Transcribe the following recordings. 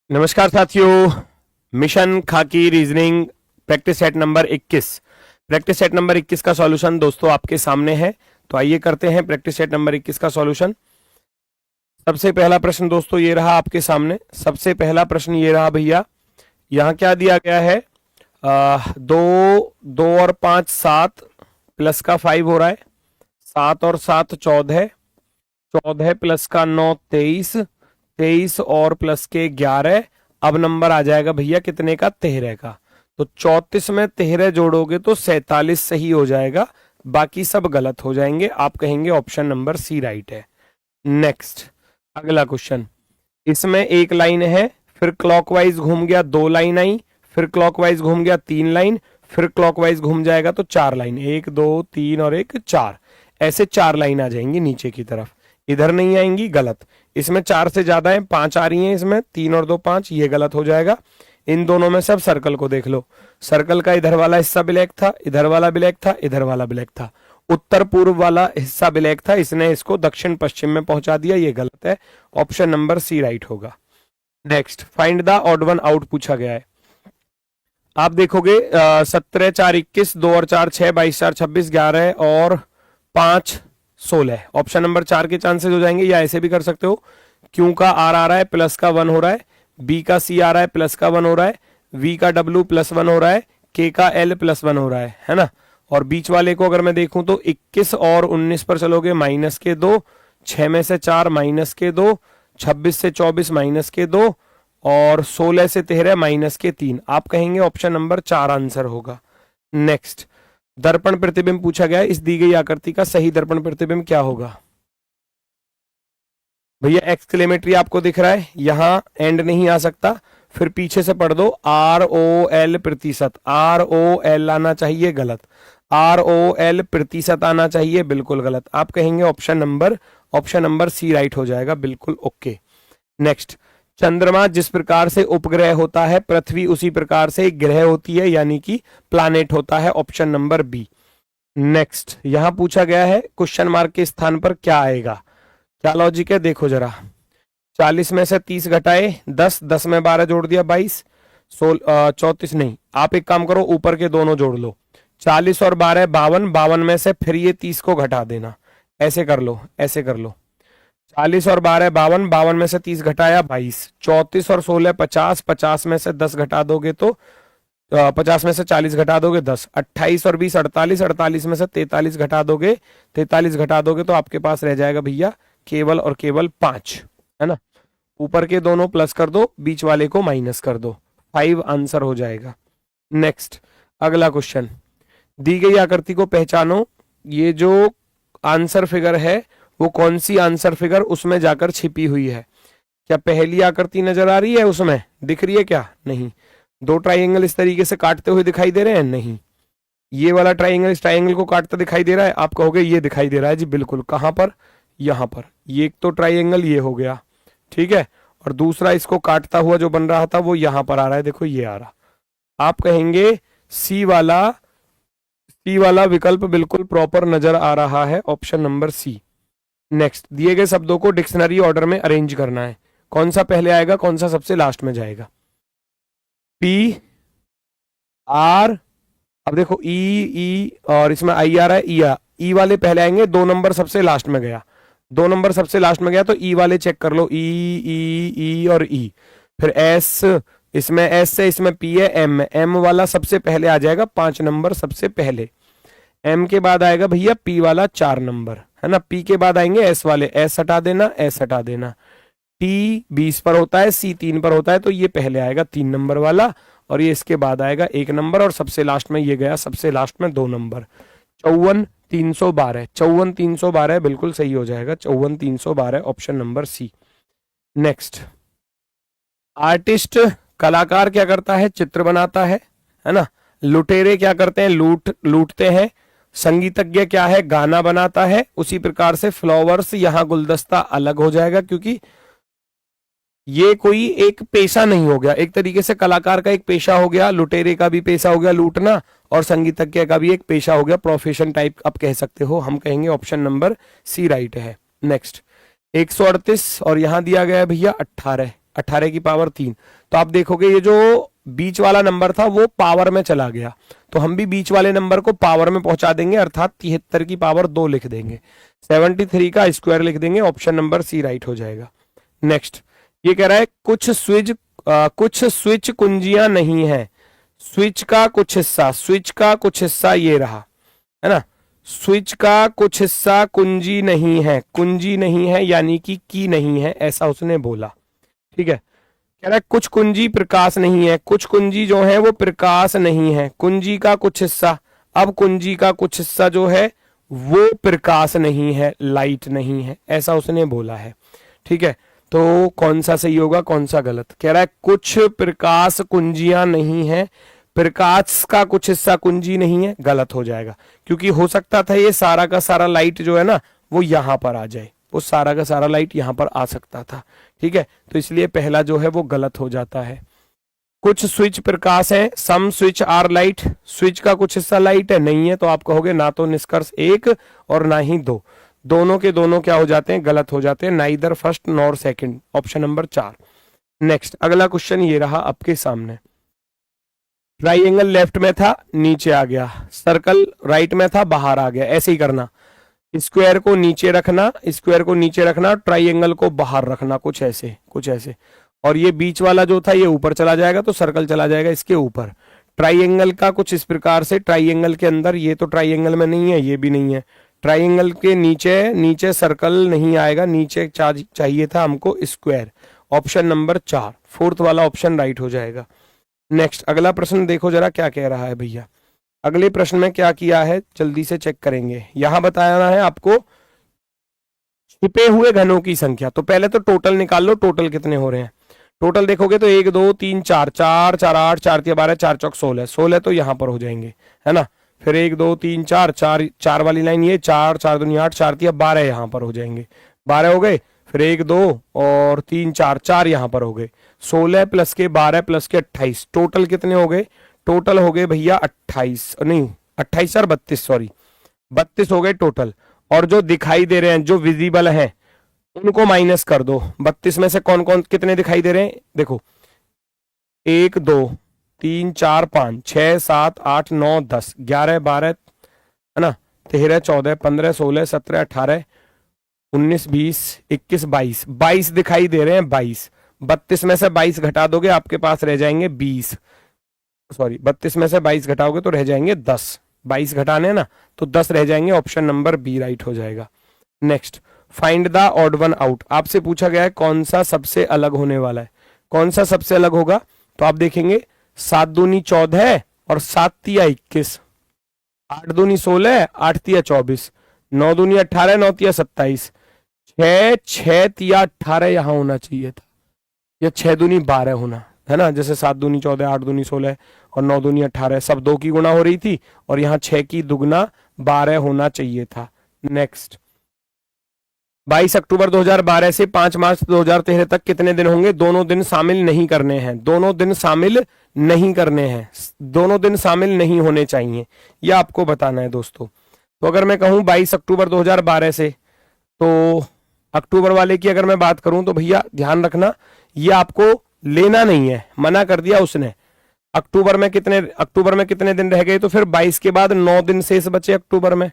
नमस्कार साथियों, मिशन खाकी reasoning practice set number 21। Practice set number 21 का सॉल्यूशन दोस्तों आपके सामने है। तो आइए करते हैं प्रैक्टिस सेट नंबर 21 का सॉल्यूशन। सबसे पहला प्रश्न दोस्तों ये रहा आपके सामने। सबसे पहला प्रश्न ये रहा भैया, यहाँ क्या दिया गया है? 2 और 5 7 प्लस का 5 हो रहा है। 7 और 7 14, 14 प्लस का 9 23, 23 और प्लस के 11। अब नंबर आ जाएगा भैया कितने का? 13 का। तो 34 में 13 जोड़ोगे तो 47 सही हो जाएगा, बाकी सब गलत हो जाएंगे। आप कहेंगे ऑप्शन नंबर सी राइट है। नेक्स्ट अगला क्वेश्चन, इसमें एक लाइन है, फिर क्लॉकवाइज घूम गया 2 लाइन आई, फिर क्लॉकवाइज घूम गया 3 लाइन, फिर क्लॉकवाइज घूम जाएगा तो 4 लाइन, 1 2 3 और 1 4, ऐसे 4 लाइन आ जाएंगी नीचे की तरफ। इधर नहीं आएंगी, गलत। इसमें 4 से ज्यादा है, 5 आ रही हैं इसमें, 3 और 2 5, ये गलत हो जाएगा। इन दोनों में सब सर्कल को देख लो। सर्कल का इधर वाला हिस्सा ब्लैक था, इधर वाला ब्लैक था, इधर वाला ब्लैक था। उत्तर पूर्व वाला हिस्सा ब्लैक था, इसने इसको दक्षिण पश्चिम में पहुंचा दिया, ये गलत है। ऑप्शन नंबर सी राइट होगा। Next, find the odd one out पूछा गया है। आप देखोगे 17 4 21, 2 और 4 6, 22 4 26, 11 और 5 16। ऑप्शन नंबर 4 के चांसेस हो जाएंगे, या ऐसे भी कर सकते हो। क्यू का आर आ रहा है, प्लस का 1 हो रहा है। बी का सी आ रहा है, प्लस का 1 हो रहा है। वी का डब्ल्यू प्लस 1 हो रहा है। के का एल प्लस 1 हो रहा है ना। और बीच वाले को अगर मैं देखूं तो 21 और 19 पर चलोगे माइनस के 2, 6 में से 4 माइनस के 2, 26 से 24 माइनस के 2 और 16 से 13 माइनस के 3। आप कहेंगे ऑप्शन नंबर 4 आंसर होगा। नेक्स्ट, दर्पण प्रतिबिंब पूछा गया है, इस दी गई आकृति का सही दर्पण प्रतिबिंब क्या होगा? भैया एक्सक्लेमेटरी आपको दिख रहा है, यहां एंड नहीं आ सकता, फिर पीछे से पढ़ दो ROL प्रतिशत। ROL आना चाहिए, गलत। ROL प्रतिशत आना चाहिए, बिल्कुल गलत। आप कहेंगे ऑप्शन नंबर सी राइट हो जाएगा, बिल्कुल ओके। नेक्स्ट, चंद्रमा जिस प्रकार से उपग्रह होता है, पृथ्वी उसी प्रकार से एक ग्रह होती है, यानी कि प्लानेट होता है। Option number B. नेक्स्ट, यहां पूछा गया है क्वेश्चन मार्क के स्थान पर क्या आएगा? क्या लॉजिक है देखो जरा। 40 में से 30 घटाए 10, 10 में 12 जोड़ दिया 22, 34 नहीं, आप एक काम करो ऊपर के दोनों जोड़ लो। 40 और 12 52, 52 में से फिर ये 30 को घटा देना। ऐसे कर लो, ऐसे कर लो। 40 और 12 52, 52 में से 30 घटाया 22, 34 और 16 50, 50 में से 10 घटा दोगे तो 50 में से 40 घटा दोगे 10, 28 और 20 48, 48 में से 43 घटा दोगे, 43 घटा दोगे तो आपके पास रह जाएगा भैया केवल और केवल 5, है ना। ऊपर के दोनों प्लस कर दो, बीच वाले को माइनस कर दो, 5 आंसर हो जाएगा। नेक्स्ट अगला क्वेश्चन, दी गई आकृति को पहचानो। ये जो आंसर फिगर है वो कौन सी आंसर फिगर उसमें जाकर छिपी हुई है? क्या पहली आकृति नजर आ रही है, उसमें दिख रही है क्या? नहीं। दो ट्राइंगल इस तरीके से काटते हुए दिखाई दे रहे हैं? नहीं। ये वाला ट्राइंगल इस ट्राइंगल को काटता दिखाई दे रहा है? आप कहोगे ये दिखाई दे रहा है जी, बिल्कुल। कहां पर? यहां पर। ये एक तो ट्राइंगल ये हो गया, ठीक है, और दूसरा इसको काटता हुआ जो बन रहा था वो यहां पर आ रहा है, देखो ये आ रहा। आप कहेंगे सी वाला विकल्प बिल्कुल प्रॉपर नजर आ रहा है, ऑप्शन नंबर सी। नेक्स्ट, दिए गए शब्दों को डिक्शनरी ऑर्डर में अरेंज करना है। कौन सा पहले आएगा, कौन सा सबसे लास्ट में जाएगा? पी आर, अब देखो ई और इसमें आई आ रहा है, ई वाले पहले आएंगे, 2 नंबर सबसे लास्ट में गया, 2 नंबर सबसे लास्ट में गया तो ई वाले चेक कर लो, ई और ई। फिर एस, इसमें एस से इसमें पी है, एम वाला सबसे पहले आ जाएगा, 5 नंबर सबसे पहले। एम के बाद आएगा भैया पी वाला 4 नंबर, है ना। पी के बाद आएंगे एस वाले, एस हटा देना, एस हटा देना। टी 20 पर होता है, सी 3 पर होता है, तो ये पहले आएगा 3 नंबर वाला, और ये इसके बाद आएगा 1 नंबर, और सबसे लास्ट में ये गया सबसे लास्ट में 2 नंबर। 54 312, 54 312 बिल्कुल सही हो जाएगा, 54 312 option number C. Next, artist कलाकार क्या करता है? चित्र बनाता है ना। लुटेरे क्या करते हैं? लूटते हैं। संगीतज्ञ क्या है? गाना बनाता है। उसी प्रकार से फ्लावर्स, यहां गुलदस्ता अलग हो जाएगा, क्योंकि ये कोई एक पेशा नहीं हो गया, एक तरीके से कलाकार का एक पेशा हो गया, लुटेरे का भी पेशा हो गया लूटना, और संगीतज्ञ का भी एक पेशा हो गया, प्रोफेशन टाइप आप कह सकते हो। हम कहेंगे ऑप्शन नंबर सी राइट है। नेक्स्ट, 138 और यहां दिया गया है भैया 18, 18 की पावर 3। तो आप देखोगे ये जो बीच वाला नंबर था वो पावर में चला गया, तो हम भी बीच वाले नंबर को पावर में पहुंचा देंगे, अर्थात 73 की पावर 2 लिख देंगे, 73 का स्क्वायर लिख देंगे, ऑप्शन नंबर सी राइट हो जाएगा। नेक्स्ट ये कह रहा है कुछ स्विच कुंजियां नहीं है, स्विच का कुछ हिस्सा, स्विच का कुछ हिस्सा ये रहा है ना, स्विच का कुछ हिस्सा कुंजी नहीं है, कुंजी नहीं है यानी कि की नहीं है, ऐसा उसने बोला। ठीक है, कह रहा है कुछ कुंजी प्रकाश नहीं है, कुछ कुंजी जो है वो प्रकाश नहीं है, कुंजी का कुछ हिस्सा, अब कुंजी का कुछ हिस्सा जो है वो प्रकाश नहीं है, लाइट नहीं है, ऐसा उसने बोला है। ठीक है, तो कौन सा सही होगा कौन सा गलत? कह रहा है कुछ प्रकाश कुंजियां नहीं है, प्रकाश का कुछ हिस्सा कुंजी नहीं है, गलत हो जाएगा, क्योंकि हो सकता था ये सारा का सारा लाइट जो है ना वो यहां पर आ जाए, वो सारा का सारा लाइट यहां पर आ सकता था। ठीक है, तो इसलिए पहला जो है वो गलत हो जाता है। कुछ स्विच प्रकाश है, सम स्विच आर लाइट, स्विच का कुछ हिस्सा लाइट है, नहीं है, तो आप कहोगे ना तो निष्कर्ष 1 और ना ही 2, दोनों के दोनों क्या हो जाते हैं, गलत हो जाते हैं, neither first nor second, option number 4। Next अगला क्वेश्चन ये रहा आपके सामने, ट्राइंगल लेफ्ट में था नीचे आ गया, सर्कल राइट में था बाहर आ गया, ऐसे ही करना, स्क्वायर को नीचे रखना, स्क्वायर को नीचे रखना, ट्राइंगल को बाहर रखना, कुछ ऐसे कुछ ऐसे, और ये बीच वाला जो था ये ऊपर चला जाएगा तो सर्कल चला जाएगा इसके ऊपर। ट्राइंगल का कुछ इस प्रकार से, ट्राइंगल के अंदर, ये तो ट्राइंगल में नहीं है, ये भी नहीं है, ट्राइंगल के नीचे नीचे सर्कल नहीं आएगा, नीचे चाहिए था हमको स्क्वायर, ऑप्शन नंबर 4, फोर्थ वाला ऑप्शन राइट हो जाएगा। नेक्स्ट अगला प्रश्न देखो जरा क्या कह रहा है भैया, अगले प्रश्न में क्या किया है जल्दी से चेक करेंगे। यहां बताना है आपको छिपे हुए घनों की संख्या, तो पहले तो टोटल निकाल लो, टोटल कितने हो रहे हैं, टोटल देखोगे तो 1 2 3 4, 4 4 8, 4 3 12, 4 चौक 16, 16 तो यहां पर हो जाएंगे है ना, फिर 1 2 3 4, 4 वाली लाइन ये 4 4 दूनी 8, 4 3 12 यहां पर हो जाएंगे, 12 हो गए, फिर 1 2 और 3 4, 4 यहां पर हो गए, 16 प्लस के 12 प्लस के 28, टोटल कितने हो गए, टोटल हो गए भैया 28 नहीं 28 और 32, सॉरी 32 हो गए टोटल, और जो दिखाई दे रहे हैं जो विजिबल हैं उनको माइनस कर दो, 32 में से कौन कौन कितने दिखाई दे रहे हैं, देखो 1 2 3 4 5 6 7 8 9 10 11 12 है ना, 13 14 15 16 17 18 19 20 21 22, 22 दिखाई दे रहे हैं, 22, 32 में से 22 घटा दोगे आपके पास रह जाएंगे 20, सॉरी 32 में से 22 घटाओगे तो रह जाएंगे 10, 22 घटाने ना तो 10 रह जाएंगे, ऑप्शन नंबर बी राइट हो जाएगा। Next find the odd one out, आपसे पूछा गया है कौन सा सबसे अलग होने वाला है, कौन सा सबसे अलग होगा, तो आप देखेंगे 7 दूनी 14 और 7 तिया 21, 8 दूनी 16, 8 तिया 24, 9 दूनी 18, 9 तिया 27, 6 तिया 18 यहां होना चाहिए था, या 6 दूनी 12 होना है ना, जैसे 7 दूनी 14, 8 दूनी 16 और 9 दूनी 18, सब 2 की गुणा हो रही थी और यहाँ 6 की दुगना 12 होना चाहिए था। नेक्स्ट 22 अक्टूबर 2012 से 5 मार्च 2013 तक कितने दिन होंगे, दोनों दिन शामिल नहीं करने हैं, दोनों दिन शामिल नहीं करने हैं, दोनों दिन शामिल नहीं होने चाहिए, यह आपको बताना है दोस्तों। तो अगर मैं कहूं 22 अक्टूबर 2012 से, तो अक्टूबर वाले की अगर मैं बात करूं तो भैया ध्यान रखना ये आपको लेना नहीं है, मना कर दिया उसने। अक्टूबर में कितने दिन रह गए, तो फिर 22 के बाद 9 दिन शेष बचे अक्टूबर में,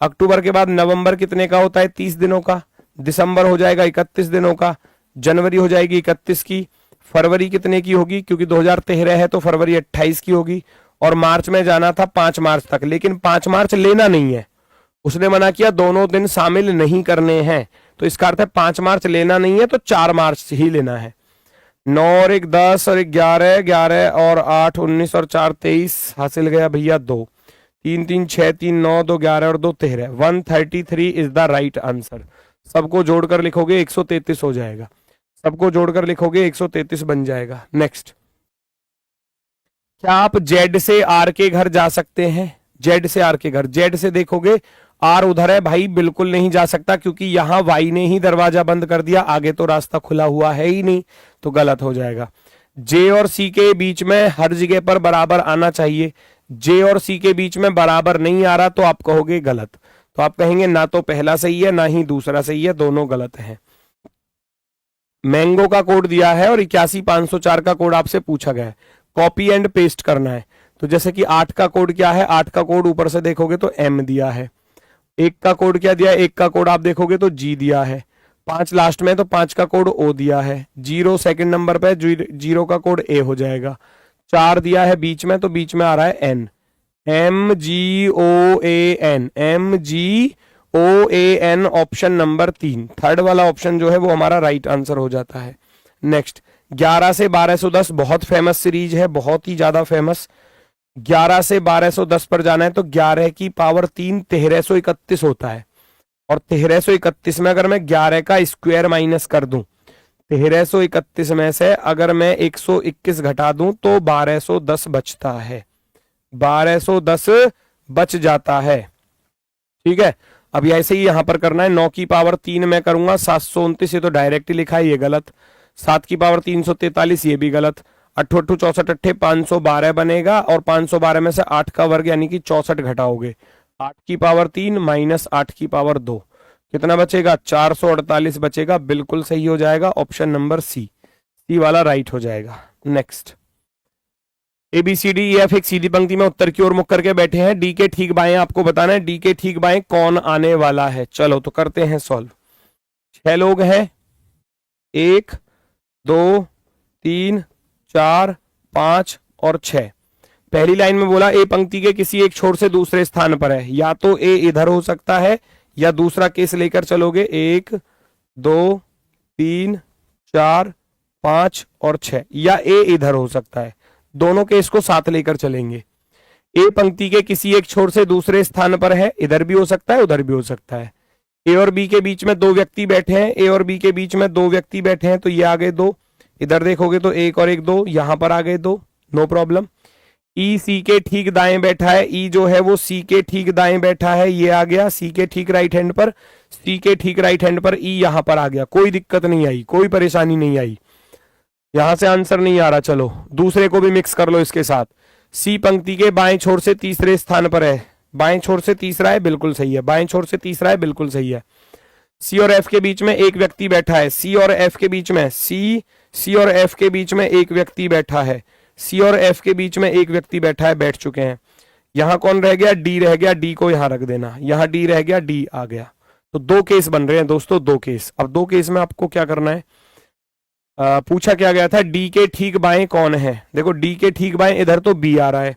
अक्टूबर के बाद नवंबर कितने का होता है 30 दिनों का, दिसंबर हो जाएगा 31 दिनों का, जनवरी हो जाएगी 31 की, फरवरी कितने की होगी, क्योंकि 2013 है तो फरवरी 28 की होगी, और मार्च में जाना था 5 मार्च तक, लेकिन 5 मार्च लेना नहीं है, उसने मना किया, दोनों दिन शामिल नहीं करने हैं, तो इसका अर्थ है 5 मार्च लेना नहीं है तो 4 मार्च ही लेना है। 9 और 1 10 और 11 11 और 8 19 और 4 23 हासिल गया भैया 2, 3 3 6 3 9 2 11 और 2 13, 133 इज द राइट आंसर। सबको जोड़कर लिखोगे 133 हो जाएगा, सबको जोड़कर लिखोगे 133 बन जाएगा। नेक्स्ट, क्या आप जेड से आर के घर जा सकते हैं, जेड से आर के घर, जेड से देखोगे आर उधर है भाई, बिल्कुल नहीं जा सकता क्योंकि यहां वाई ने ही दरवाजा बंद कर दिया, आगे तो रास्ता खुला हुआ है ही नहीं, तो गलत हो जाएगा। जे और सी के बीच में हर जगह पर बराबर आना चाहिए, जे और सी के बीच में बराबर नहीं आ रहा तो आप कहोगे गलत, तो आप कहेंगे ना तो पहला सही है ना ही दूसरा सही है, दोनों गलत हैं। मैंगो का कोड दिया है और 81504 का कोड आपसे पूछा गया है, कॉपी एंड पेस्ट करना है। तो जैसे कि 8 का कोड क्या है, 8 का कोड ऊपर से देखोगे तो एम दिया है, 1 का कोड क्या दिया है, 1 का कोड आप देखोगे तो जी दिया है, 5 लास्ट में तो 5 का कोड ओ दिया है, 0 सेकंड नंबर पे 0 का कोड ए हो जाएगा, 4 दिया है बीच में तो बीच में आ रहा है N, M G O A N, M G O A N, option number 3, third वाला ऑप्शन जो है वो हमारा राइट आंसर हो जाता है। नेक्स्ट 11 से 1210 बहुत फेमस सीरीज है, बहुत ही ज्यादा फेमस। 11 से 1210 पर जाना है तो 11 की पावर 3 1331 होता है, और 1331 में अगर मैं 11 का स्क्वायर माइनस कर दूं, 1331 में से अगर मैं 121 घटा दूं तो 1210 बचता है, 1210 बच जाता है। ठीक है, अब ऐसे ही यहां पर करना है। 9 की पावर 3 में करूंगा 729, ये तो डायरेक्ट ही लिखा है, ये गलत। 7 की पावर 343, ये भी गलत। 8 8 64 8 512 बनेगा, और 512 में से 8 का वर्ग यानी कि 64 घटाओगे, 8 की पावर 3 माइनस 8 की पावर 2, कितना बचेगा, 448 बचेगा, बिल्कुल सही हो जाएगा, ऑप्शन नंबर सी, सी वाला राइट हो जाएगा। Next A B C D E F एक सीधी पंक्ति में उत्तर की ओर मुख करके बैठे हैं, डी के ठीक बाएं आपको बताना है, डी के ठीक बाएं कौन आने वाला है। चलो तो करते हैं सॉल्व। 6 लोग हैं, 1 2 3 4 5 और 6। पहली लाइन में बोला ए पंक्ति के किसी एक छोर से दूसरे स्थान पर है, या तो ए इधर हो सकता है या दूसरा केस लेकर चलोगे 1 2 3 4 5 और 6, या ए इधर हो सकता है, दोनों केस को साथ लेकर चलेंगे। ए पंक्ति के किसी एक छोर से दूसरे स्थान पर है, इधर भी हो सकता है उधर भी हो सकता है। ए और बी के बीच में 2 व्यक्ति बैठे हैं, ए और बी के बीच में 2 व्यक्ति बैठे हैं, तो ये आ गए 2, इधर देखोगे तो 1 और 1 2, यहां पर आ गए 2, नो प्रॉब्लम। ई सी के ठीक दाएं बैठा है, ई जो है वो सी के ठीक दाएं बैठा है, ये आ गया सी के ठीक राइट हैंड पर, सी के ठीक राइट हैंड पर ई यहां पर आ गया, कोई दिक्कत नहीं आई, कोई परेशानी नहीं आई, यहां से आंसर नहीं आ रहा। चलो दूसरे को भी मिक्स कर लो इसके साथ। सी पंक्ति के बाएं छोर से तीसरे स्थान पर है, बाएं छोर से तीसरा है, बिल्कुल सही है, बाएं छोर से तीसरा है, बिल्कुल सही है। सी और एफ के बीच में एक व्यक्ति बैठा है, सी और एफ के बीच में, सी और एफ के बीच में एक व्यक्ति बैठा है, सी और एफ के बीच में एक व्यक्ति बैठा है, बैठ चुके हैं। यहां कौन रह गया, डी रह गया, डी को यहां रख देना, यहां डी रह गया, डी आ गया। तो 2 केस बन रहे हैं दोस्तों, 2 केस। अब 2 केस में आपको क्या करना है, पूछा क्या गया था, डी के ठीक बाएं कौन है। देखो डी के ठीक बाएं इधर तो बी आ रहा है,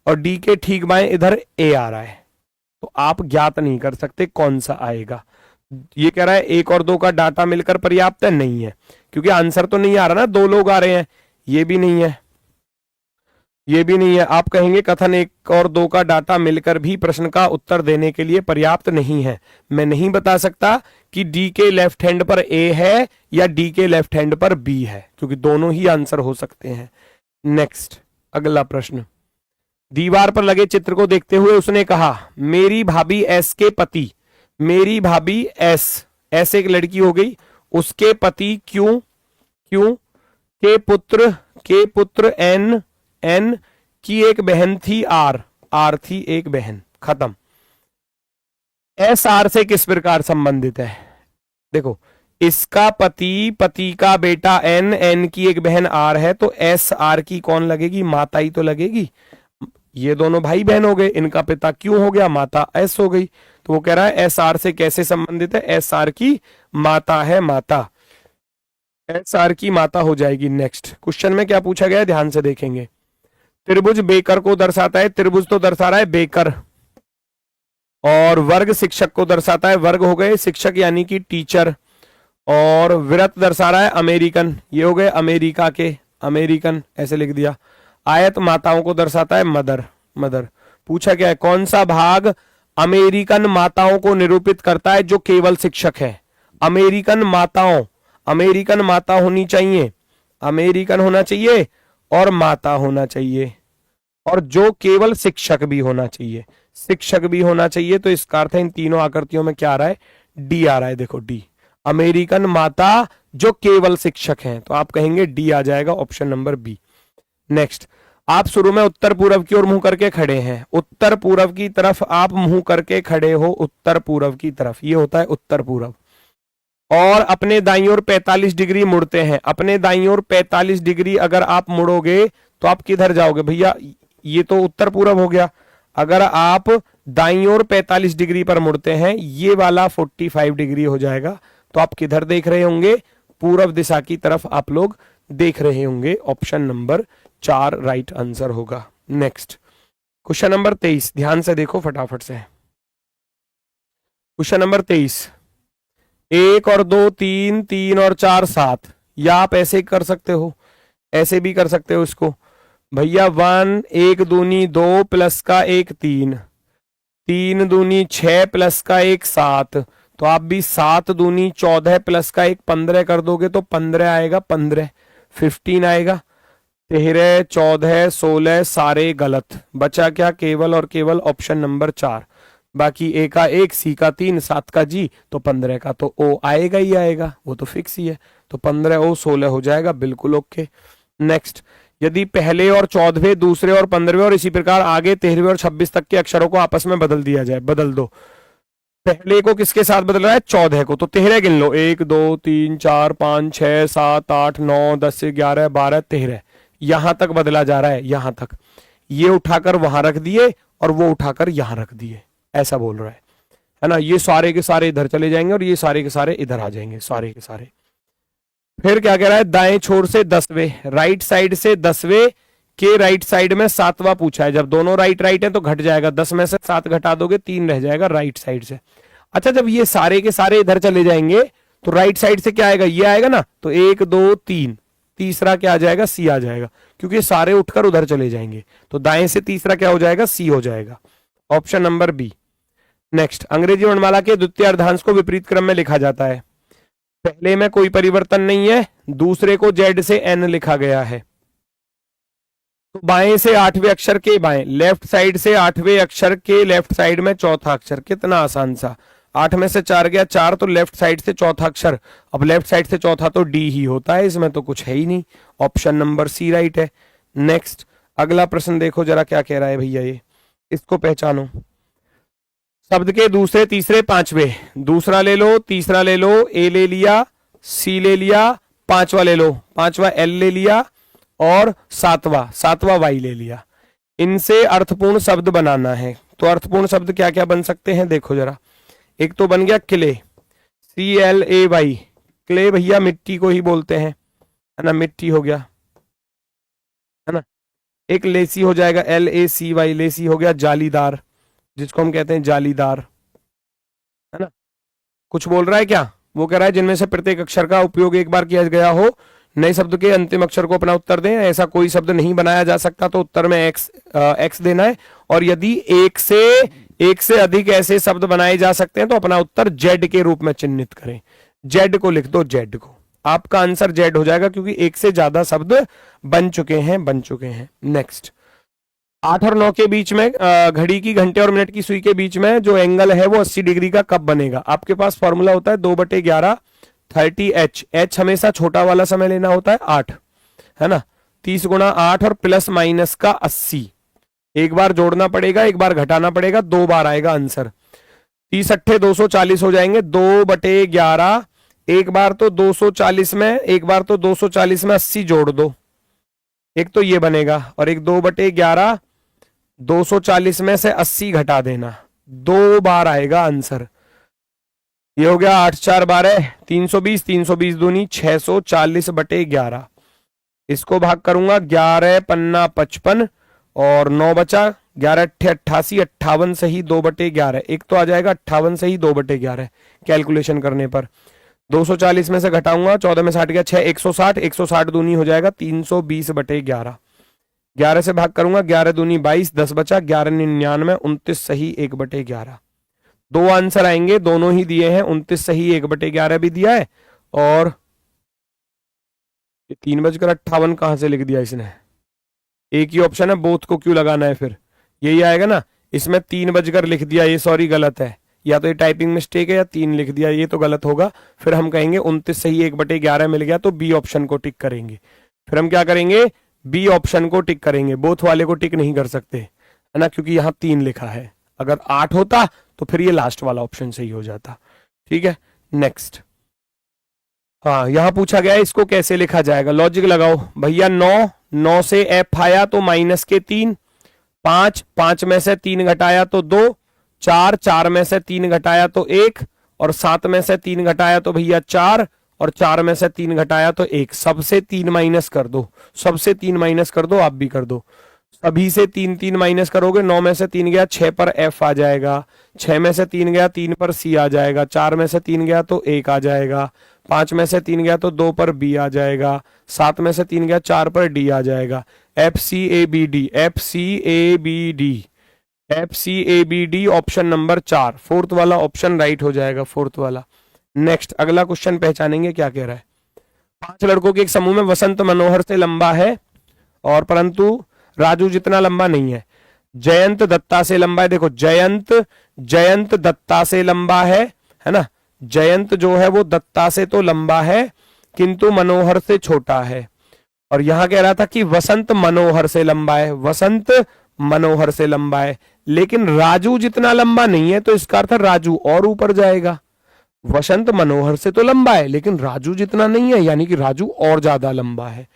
और डी के ठीक बाएं इधर ए आ रहा है, तो आप ज्ञात नहीं कर सकते कौन सा आएगा। ये कह रहा है 1 और 2 का डाटा मिलकर पर्याप्त है, नहीं है, क्योंकि आंसर तो नहीं आ रहा ना, 2 लोग आ रहे हैं, ये भी नहीं है, ये भी नहीं है। आप कहेंगे कथन 1 और 2 का डाटा मिलकर भी प्रश्न का उत्तर देने के लिए पर्याप्त नहीं है। मैं नहीं बता सकता कि डी के लेफ्ट हैंड पर ए है या डी के लेफ्ट हैंड पर बी है, क्योंकि दोनों ही आंसर हो सकते हैं। नेक्स्ट अगला प्रश्न, दीवार पर लगे चित्र को देखते हुए उसने कहा, मेरी भाभी एस के पति, मेरी भाभी एस, एस एक लड़की हो गई, उसके पति क्यों, क्यों के पुत्र एन, एन की एक बहन थी आर, आर थी एक बहन, खत्म। एस आर से किस प्रकार संबंधित है, देखो इसका पति, पति का बेटा एन, एन की एक बहन आर है, तो एस आर की कौन लगेगी, माता ही तो लगेगी। ये दोनों भाई बहन हो गए, इनका पिता क्यों हो गया, माता एस हो गई, तो वो कह रहा है एस आर से कैसे संबंधित है, एस आर की माता है, माता, एस आर की माता हो जाएगी। नेक्स्ट क्वेश्चन में क्या पूछा गया है, ध्यान से देखेंगे। त्रिभुज बेकर को दर्शाता है, त्रिभुज तो दर्शा रहा है बेकर, और वर्ग शिक्षक को दर्शाता है, वर्ग हो गए शिक्षक यानी कि टीचर, और वृत्त दर्शा रहा है अमेरिकन, ये हो गए अमेरिका के, अमेरिकन ऐसे लिख दिया। आयत माताओं को दर्शाता है, मदर, मदर। पूछा क्या है, कौन सा भाग अमेरिकन माताओं को निरूपित करता है जो केवल शिक्षक है। अमेरिकन माताओं, अमेरिकन माता होनी चाहिए, अमेरिकन होना चाहिए और माता होना चाहिए, और जो केवल शिक्षक भी होना चाहिए, शिक्षक भी होना चाहिए। तो इसका अर्थ है इन तीनों आकृतियों में क्या आ रहा है, डी आ रहा है, देखो डी, अमेरिकन माता जो केवल शिक्षक हैं, तो आप कहेंगे डी आ जाएगा, ऑप्शन नंबर बी। नेक्स्ट, आप शुरू में उत्तर पूर्व की ओर मुंह करके खड़े हैं, उत्तर पूर्व की तरफ आप मुंह करके खड़े हो, उत्तर पूर्व की तरफ, ये होता है उत्तर पूर्व, और अपने दाईं ओर 45 डिग्री मुड़ते हैं, अपने दाईं ओर 45 डिग्री अगर आप मुड़ोगे तो आप किधर जाओगे भैया? ये तो उत्तर पूरब हो गया। अगर आप दाईं ओर 45 डिग्री पर मुड़ते हैं, ये वाला 45 डिग्री हो जाएगा। तो आप किधर देख रहे होंगे? पूरब दिशा की तरफ आप लोग देख रहे होंगे। ऑप्शन नंबर 4 राइट आंसर होगा। नेक्स्ट क्वेश्चन नंबर 23, ध्यान से देखो फटाफट से। क्वेश्चन नंबर 23, 1 और 2 3, 3 और 4 7, या आप ऐसे कर सकते हो, ऐसे भी कर सकते हो इसको भैया। 1 1 दूनी 2 प्लस का 1 3, 3 दूनी 6 प्लस का 1 7, तो आप भी 7 दूनी 14 प्लस का 1 15 कर दोगे तो 15 आएगा, 15 15 आएगा। 13 14 16 सारे गलत, बचा क्या? केवल और केवल ऑप्शन नंबर 4। बाकी ए का 1, सी का 3, 7 का जी, तो 15 का तो ओ आएगा ही आएगा, वो तो फिक्स ही है। तो 15 ओ 16 हो जाएगा, बिल्कुल ओके। नेक्स्ट, यदि पहले और 14वें, दूसरे और 15वें और इसी प्रकार आगे 13वें और 26 तक के अक्षरों को आपस में बदल दिया जाए, बदल दो। पहले को किसके साथ बदल रहा है? 14 को, तो 13 गिन लो। 1 2 3 4 5 6 7 8 9 10 11 12 13, यहां तक बदला जा रहा है, यहां तक। ये उठाकर वहां रख दिए और वो उठाकर यहां रख दिए, ऐसा बोल रहा है ना। ये सारे के सारे इधर चले जाएंगे और ये सारे के सारे इधर आ जाएंगे, सारे के सारे। फिर क्या कह रहा है? दाएं छोर से 10वें, राइट साइड से 10वें के राइट साइड में 7वां पूछा है। जब दोनों राइट राइट है तो घट जाएगा, 10 में से 7 घटा दोगे 3 रह जाएगा राइट साइड से। अच्छा, जब ये सारे के सारे इधर चले जाएंगे तो राइट साइड से क्या आएगा? ये आएगा ना, तो 1 2 3, तीसरा क्या आ जाएगा? सी आ जाएगा, क्योंकि सारे उठकर उधर चले जाएंगे। तो दाएं से तीसरा क्या हो जाएगा? सी हो जाएगा, ऑप्शन नंबर बी। नेक्स्ट, अंग्रेजी वर्णमाला के द्वितीय अर्धांश को विपरीत क्रम में लिखा जाता है। पहले में कोई परिवर्तन नहीं है, दूसरे को जेड से एन लिखा गया है। तो बाएं से 8वें अक्षर के बाएं, लेफ्ट साइड से 8वें अक्षर के लेफ्ट साइड में चौथा अक्षर। कितना आसान सा, 8 में से 4 गया 4, तो लेफ्ट साइड से चौथा अक्षर। अब लेफ्ट साइड से चौथा तो डी ही होता है, इसमें तो कुछ है ही नहीं। ऑप्शन नंबर सी राइट है। नेक्स्ट, अगला प्रश्न देखो जरा क्या कह रहा है भैया, ये इसको पहचानो। शब्द के दूसरे, तीसरे, पांचवे, दूसरा ले लो, तीसरा ले लो, ए ले लिया, सी ले लिया, पांचवा ले लो, पांचवा एल ले लिया, और सातवां वाई ले लिया। इनसे अर्थपूर्ण शब्द बनाना है। तो अर्थपूर्ण शब्द क्या क्या बन सकते हैं देखो जरा। एक तो बन गया क्ले, CLAY, क्ले भैया मिट्टी को ही बोलते हैं, है ना, मिट्टी हो गया, है ना। एक लेसी हो जाएगा, LACY, लेसी हो गया जालीदार, जिसको हम कहते हैं जालीदार, है ना। कुछ बोल रहा है क्या? वो कह रहा है जिनमें से प्रत्येक अक्षर का उपयोग एक बार किया गया हो, नए शब्द के अंतिम अक्षर को अपना उत्तर दें। ऐसा कोई शब्द नहीं बनाया जा सकता, तो उत्तर में एक्स देना है। और यदि एक से अधिक ऐसे शब्द बनाए जा सकते हैं तो अपना उत्तर जेड के रूप में चिन्हित करें। जेड को लिख दो, जेड को, आपका आंसर जेड हो जाएगा, क्योंकि एक से ज्यादा शब्द बन चुके हैं। नेक्स्ट, 8 और 9 के बीच में, घड़ी की घंटे और मिनट की सुई के बीच में जो एंगल है वो 80 डिग्री का कब बनेगा? आपके पास फॉर्मूला होता है 2/11 30H। H हमेशा छोटा वाला समय लेना होता है 8, है ना। 30 गुणा 8 और प्लस माइनस का 80, एक बार जोड़ना पड़ेगा, एक बार घटाना पड़ेगा, 2 बार आएगा आंसर। 30 अट्ठे 240 हो जाएंगे, 2/11, एक बार तो 240 में, एक बार तो 240 में 80 जोड़ दो, एक तो ये बनेगा, और एक 2/11 240 में से 80 घटा देना, 2 बार आएगा आंसर। ये हो गया 8 4 12, 320, 320 दूनी 640/11। इसको भाग करूंगा, 11 पन्ना 55 और 9 बचा, 11 अट्ठे 88, 58 से ही 2/11, एक तो आ जाएगा 58 से ही 2/11 कैलकुलेशन करने पर। 240 में से घटाऊंगा, 14 में 60 गया 6, 160, 160 दूनी हो जाएगा 320/11। 11 से भाग करूंगा, 11 दूनी 22, 10 बचा, 11 99, 29 सही 1/11। 2 आंसर आएंगे, दोनों ही दिए हैं, 29 सही 1/11 भी दिया है, और 3:58 कहां से लिख दिया इसने? एक ही ऑप्शन है, बोथ को क्यों लगाना है? फिर यही आएगा ना, इसमें 3 बजकर लिख दिया, ये सॉरी गलत है, या तो ये टाइपिंग मिस्टेक है या 3 लिख दिया, ये तो गलत होगा। फिर हम कहेंगे 29 सही 1/11 मिल गया, तो बी ऑप्शन को टिक करेंगे। फिर हम क्या करेंगे? बी ऑप्शन को टिक करेंगे, बोथ वाले को टिक नहीं कर सकते, है ना, क्योंकि यहां 3 लिखा है। अगर 8 होता तो फिर ये लास्ट वाला ऑप्शन सही हो जाता। ठीक है, नेक्स्ट। हाँ यहां पूछा गया है इसको कैसे लिखा जाएगा, लॉजिक लगाओ भैया। 9, 9 से एफ आया तो माइनस के 3, 5, 5 में से 3 घटाया तो 2, 4, 4 में से 3 घटाया तो 1, और 7 में से 3 घटाया तो भैया 4, और 4 में से 3 घटाया तो 1। सबसे 3 माइनस कर दो, सबसे 3 माइनस कर दो, आप भी कर दो। सभी से 3 3 माइनस करोगे, 9 में से 3 गया 6 पर एफ आ जाएगा, 6 में से 3 गया 3 पर सी आ जाएगा, 4 में से 3 गया तो 1 आ जाएगा, 5 में से 3 गया तो 2 पर बी आ जाएगा, 7 में से 3 गया 4 पर डी आ जाएगा। F C A B D, F C A B D, F C A B D option number 4, fourth वाला ऑप्शन राइट हो जाएगा, फोर्थ वाला। नेक्स्ट अगला क्वेश्चन पहचानेंगे क्या कह रहा है। 5 लड़कों के एक समूह में वसंत मनोहर से लंबा है और परंतु राजू जितना लंबा नहीं है। जयंत दत्ता से लंबा है, देखो जयंत दत्ता से लंबा है ना, जयंत जो है वो दत्ता से तो लंबा है किंतु मनोहर से छोटा है। और यहां कह रहा था कि वसंत मनोहर से लंबा है, वसंत मनोहर से लंबा है, लेकिन राजू जितना लंबा नहीं है, तो इसका अर्थ राजू और ऊपर जाएगा। वसंत मनोहर से तो लंबा है लेकिन राजू जितना नहीं है, यानी कि राजू और ज्यादा लंबा है।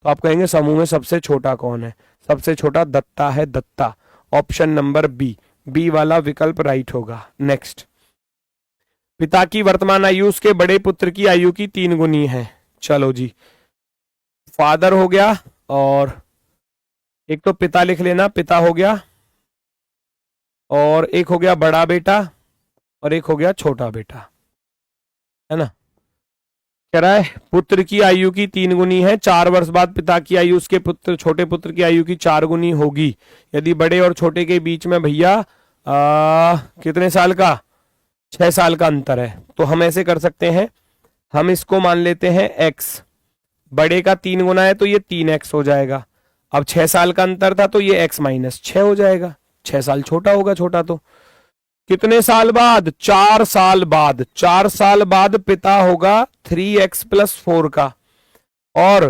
तो आप कहेंगे समूह में सबसे छोटा कौन है, सबसे छोटा दत्ता है, दत्ता। ऑप्शन नंबर बी, बी वाला विकल्प राइट होगा। नेक्स्ट, पिता की वर्तमान आयु उसके बड़े पुत्र की आयु की 3 गुनी है। चलो जी, फादर हो गया और एक तो पिता लिख लेना, पिता हो गया, और एक हो गया बड़ा बेटा और एक हो गया छोटा बेटा, है ना। कह रहा है पुत्र की आयु की 3 गुनी है, 4 वर्ष बाद पिता की आयु उसके पुत्र छोटे पुत्र की आयु की 4 गुनी होगी। यदि बड़े और छोटे के बीच में भैया कितने साल का, 6 साल का अंतर है, तो हम ऐसे कर सकते हैं, हम इसको मान लेते हैं x, बड़े का 3 गुना है तो ये 3x हो जाएगा। अब 6 साल का अंतर था तो ये x माइनस 6 हो जाएगा, 6 साल छोटा होगा, छोटा तो कितने साल बाद, 4 साल बाद, 4 साल बाद पिता होगा 3x प्लस 4 का, और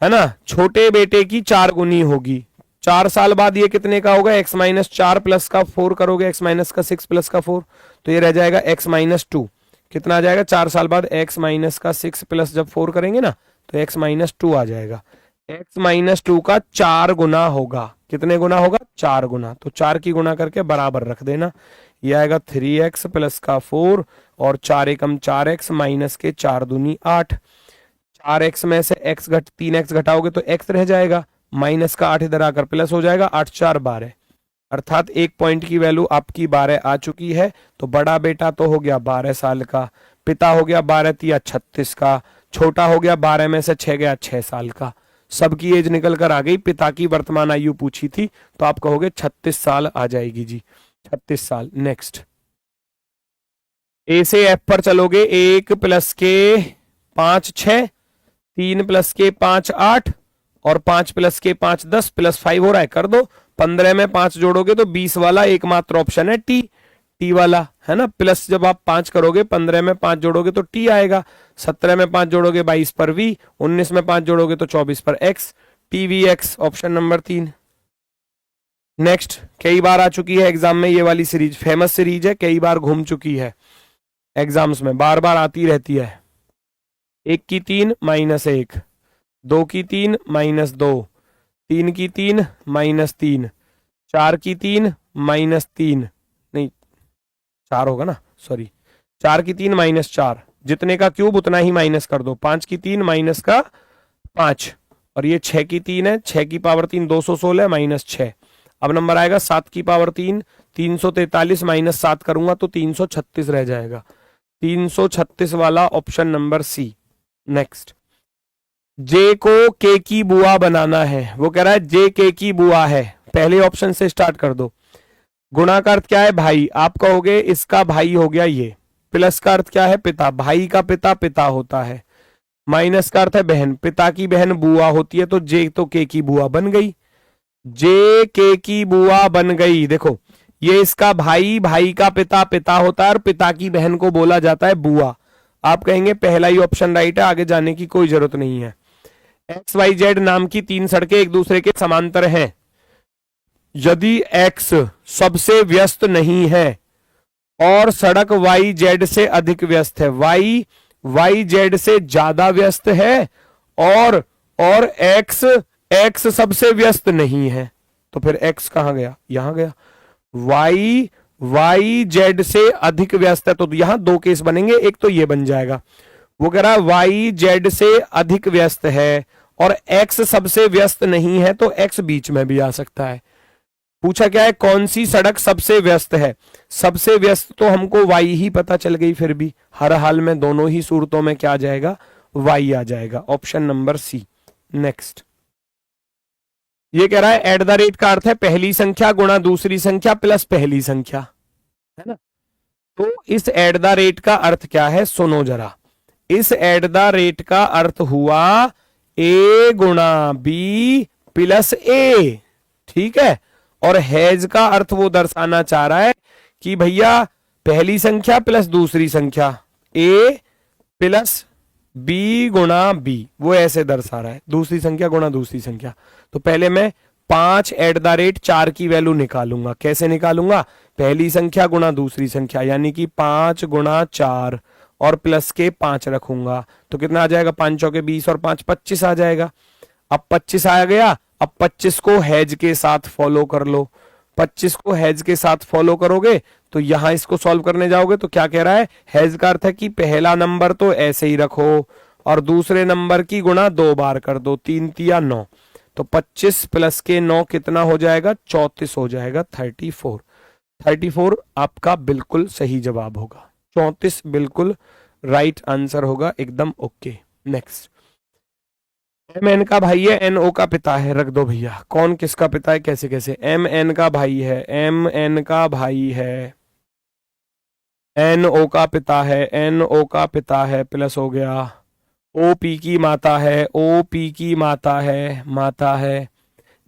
है ना छोटे बेटे की 4 गुनी होगी। 4 साल बाद ये कितने का होगा, x माइनस 4 प्लस का 4 करोगे, x माइनस का 6 प्लस का 4, तो ये रह जाएगा x माइनस 2। कितना आ जाएगा 4 साल बाद, x माइनस का 6 प्लस जब 4 करेंगे ना तो x माइनस 2 आ जाएगा। x माइनस 2 का 4 गुना होगा, कितने गुना होगा, 4 गुना, तो 4 की गुना करके बराबर रख देना। यह आएगा 3x प्लस का 4 और 4 एकम 4x माइनस के 4 दूनी 8। 4x में से x 3x घटाओगे तो x रह जाएगा, माइनस का 8 इधर आकर प्लस हो जाएगा, 8 4 12, अर्थात 1 पॉइंट की वैल्यू आपकी 12 आ चुकी है। तो बड़ा बेटा तो हो गया 12 साल का, पिता हो गया 12 तिया 36 का, छोटा हो गया 12 में से 6 गया 6 साल का। सबकी एज निकल कर आ गई, पिता की वर्तमान आयु पूछी थी तो आप कहोगे 36 साल आ जाएगी जी, 36 साल। नेक्स्ट, ए से एफ पर चलोगे, 1 प्लस के 5 6, 3 प्लस के 5 8 और 5 प्लस के 5 10 प्लस 5 हो रहा है, कर दो। 15 में 5 जोड़ोगे तो 20 वाला एकमात्र ऑप्शन है टी, टी वाला, है ना। प्लस जब आप 5 करोगे, 15 में 5 जोड़ोगे तो टी आएगा, 17 में 5 जोड़ोगे 22 पर वी, 19 में 5 जोड़ोगे तो 24 पर x, T V x, option number 3। Next, कई बार आ चुकी है एग्जाम में ये वाली सीरीज, फेमस सीरीज है, कई बार घूम चुकी है एग्जाम्स में, बार बार आती रहती है। 1 की 3 माइनस 1, 2 की 3 माइनस 2, 3 की 3 माइनस 3, 4 की 3 माइनस 3, नहीं 4 होगा ना, सॉरी, 4 की 3 माइनस 4, जितने का क्यूब उतना ही माइनस कर दो। 5 की 3 माइनस का 5, और ये 6 की 3 है, 6 की पावर 3 216 माइनस 6। अब नंबर आएगा 7 की पावर 3 343 माइनस 7 करूंगा तो 336 रह जाएगा, 336 वाला ऑप्शन नंबर सी। नेक्स्ट, जे को के की बुआ बनाना है, वो कह रहा है जे के की बुआ है, पहले ऑप्शन से स्टार्ट कर दो। गुणा का अर्थ क्या है, भाई, आप कहोगे इसका भाई हो गया ये, प्लस का अर्थ क्या है, पिता, भाई का पिता पिता होता है, माइनस का अर्थ है बहन, पिता की बहन बुआ होती है, तो जे तो के की बुआ बन गई, जे के की बुआ बन गई। देखो ये इसका भाई, भाई का पिता पिता होता है और पिता की बहन को बोला जाता है बुआ। आप कहेंगे पहला ही ऑप्शन राइट है, आगे जाने की कोई जरूरत नहीं है। एक्स वाई जेड नाम की 3 सड़कें एक दूसरे के समांतर हैं, यदि एक्स सबसे व्यस्त नहीं है और सड़क वाई जेड से अधिक व्यस्त है, वाई वाई जेड से ज्यादा व्यस्त है और एक्स सबसे व्यस्त नहीं है। तो फिर एक्स कहां गया, यहां गया। वाई जेड से अधिक व्यस्त है, तो यहां दो केस बनेंगे, एक तो ये बन जाएगा, वो कह रहा है वाई जेड से अधिक व्यस्त है और एक्स सबसे व्यस्त नहीं है, तो एक्स बीच में भी आ सकता है। पूछा क्या है, कौन सी सड़क सबसे व्यस्त है। सबसे व्यस्त तो हमको वाई ही पता चल गई, फिर भी हर हाल में दोनों ही सूरतों में क्या आ जाएगा, वाई आ जाएगा। Option number C. नेक्स्ट, ये कह रहा है एट द रेट का अर्थ है पहली संख्या गुणा दूसरी संख्या प्लस पहली संख्या, है ना। तो इस एट द रेट का अर्थ क्या है, सुनो जरा। इस एट द रेट का अर्थ हुआ ए गुणा बी प्लस ए, ठीक है। और हैज का अर्थ वो दर्शाना चाह रहा है कि भैया पहली संख्या प्लस दूसरी संख्या, ए प्लस बी गुणा बी, वो ऐसे दर्शा रहा है, दूसरी संख्या गुणा दूसरी संख्या। तो पहले मैं 5 एट द रेट 4 की वैल्यू निकालूंगा। कैसे निकालूंगा, पहली संख्या गुणा दूसरी संख्या, यानी कि 5 गुणा 4 और प्लस के 5 रखूंगा, तो कितना आ जाएगा, 5 चौके 20 और 5 25 आ जाएगा। अब 25 आ गया, अब 25 को हैज के साथ फॉलो कर लो। 25 को हैज के साथ फॉलो करोगे तो यहां इसको सॉल्व करने जाओगे तो क्या कह रहा है, हैज का अर्थ है कि पहला नंबर तो ऐसे ही रखो और दूसरे नंबर की गुणा 2 बार कर दो, 3 तिया 9, तो 25 प्लस के 9 कितना हो जाएगा, 34 हो जाएगा, 34। 34 आपका बिल्कुल सही जवाब होगा, 34 बिल्कुल राइट आंसर होगा, एकदम ओके। नेक्स्ट, एम एन का भाई है, एन ओ का पिता है, रख दो भैया, कौन किसका पिता है, कैसे कैसे। एम एन का भाई है, एम एन का भाई है, एन ओ का पिता है, एन ओ का पिता है, प्लस हो गया, ओ पी की माता है, ओ पी की माता है,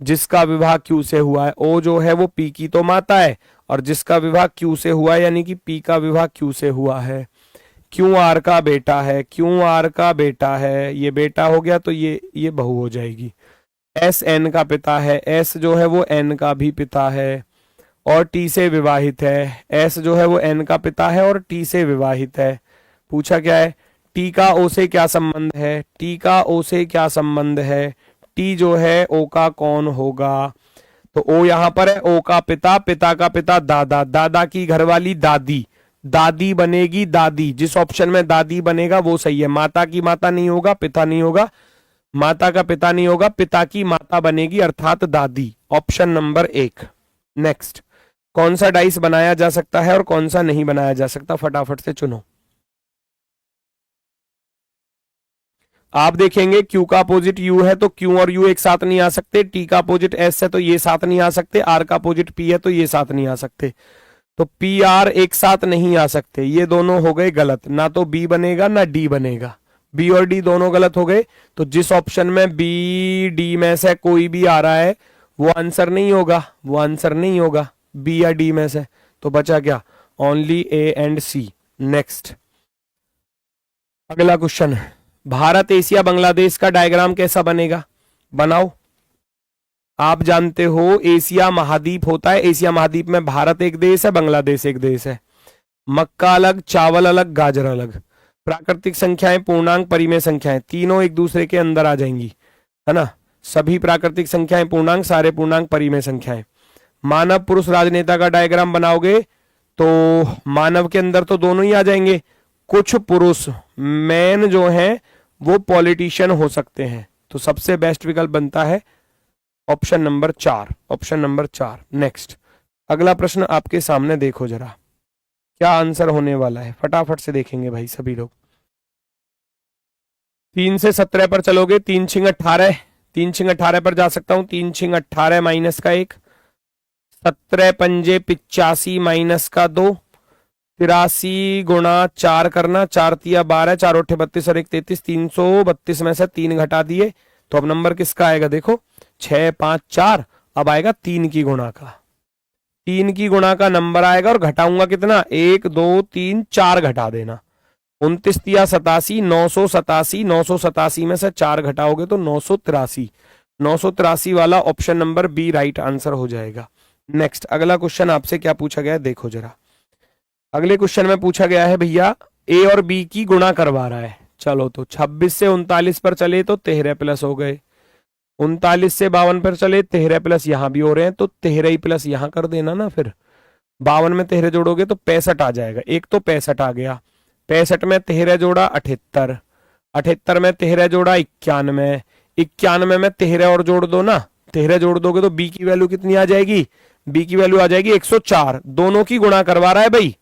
जिसका विवाह क्यू से हुआ है। ओ जो है वो पी की तो माता है और जिसका विवाह क्यू से हुआ है, यानी कि पी का विवाह क्यू से हुआ है। क्यू आर का बेटा है, क्यू आर का बेटा है, ये बेटा हो गया तो ये बहू हो जाएगी। एस एन का पिता है, एस जो है वो एन का भी पिता है और टी से विवाहित है। एस जो है वो एन का पिता है और टी से विवाहित है। पूछा क्या है, टी का ओ से क्या संबंध है, टी का ओ से क्या संबंध है, टी जो है ओ का कौन होगा, तो ओ यहां पर है, ओ का पिता, पिता का पिता दादा, दादा की घरवाली दादी, दादी बनेगी दादी, जिस ऑप्शन में दादी बनेगा वो सही है। माता की माता नहीं होगा, पिता नहीं होगा, माता का पिता नहीं होगा, पिता की माता बनेगी अर्थात दादी, ऑप्शन नंबर 1। नेक्स्ट, कौन सा डाइस बनाया जा सकता है और कौन सा नहीं बनाया जा सकता, फटाफट से चुनो। आप देखेंगे क्यू का अपोजिट यू है तो क्यू और यू एक साथ नहीं आ सकते, टी का अपोजिट एस है तो ये साथ नहीं आ सकते, आर का अपोजिट पी है तो ये साथ नहीं आ सकते, तो पी आर एक साथ नहीं आ सकते, ये दोनों हो गए गलत, ना तो बी बनेगा ना डी बनेगा, बी और डी दोनों गलत हो गए। तो जिस ऑप्शन में बी डी में से कोई भी आ रहा है वो आंसर नहीं होगा, वो आंसर नहीं होगा बी या डी में से, तो बचा क्या, only A and C. Next, अगला क्वेश्चन, भारत एशिया बांग्लादेश का डायग्राम कैसा बनेगा, बनाओ। आप जानते हो एशिया महाद्वीप होता है, एशिया महाद्वीप में भारत एक देश है, बांग्लादेश एक देश है। मक्का अलग, चावल अलग, गाजर अलग। प्राकृतिक संख्याएं, पूर्णांक, परिमेय संख्याएं, तीनों एक दूसरे के अंदर आ जाएंगी, है ना। सभी प्राकृतिक संख्याएं पूर्णांक, सारे पूर्णांक परिमेय संख्याएं। मानव पुरुष राजनेता का डायग्राम बनाओगे तो मानव के अंदर तो दोनों ही आ जाएंगे, कुछ पुरुष मैन जो हैं वो पॉलिटिशियन हो सकते हैं, तो सबसे बेस्ट विकल्प बनता है option number 4, option number 4। Next, अगला प्रश्न आपके सामने देखो जरा, क्या आंसर होने वाला है, फटाफट से देखेंगे भाई सभी लोग। 3 से 17 पर चलोगे, 3 छिंग 18, 3 छिंग 18 पर जा सकता हूं, 3 छिंग 18 माइनस का 1, 17 पंजे 85 माइनस का 2, 83 गुणा 4 करना, 4 तिया 12, 4 8 32 और 1 33, 332 में से 3 घटा दिए, तो अब नंबर किसका आएगा देखो, 6 5 4, अब आएगा 3 की गुणा का, 3 की गुणा का नंबर आएगा और घटाऊंगा कितना, 1 2 3 4 घटा देना, 29 तिया 87, 987, 987 में से 4 घटाओगे तो 983, 983 वाला option number B right answer हो जाएगा। नेक्स्ट, अगला क्वेश्चन आपसे क्या पूछा गया है देखो जरा। अगले क्वेश्चन में पूछा गया है भैया ए और बी की गुणा करवा रहा है। चलो तो 26 से 39 पर चले तो 13 प्लस हो गए, 39 से 52 पर चले 13 प्लस यहां भी हो रहे हैं, तो 13 ही प्लस यहां कर देना ना। फिर 52 में 13 जोड़ोगे तो 65 आ जाएगा। एक तो 65 आ गया, 65 में 13 जोड़ा 78, 78 में 13 जोड़ा 91, 91 में 13 और जोड़ दो ना, 13 जोड़ दोगे तो बी की वैल्यू कितनी आ जाएगी, बी की वैल्यू आ जाएगी 104। दोनों की गुणा करवा रहा है भाई,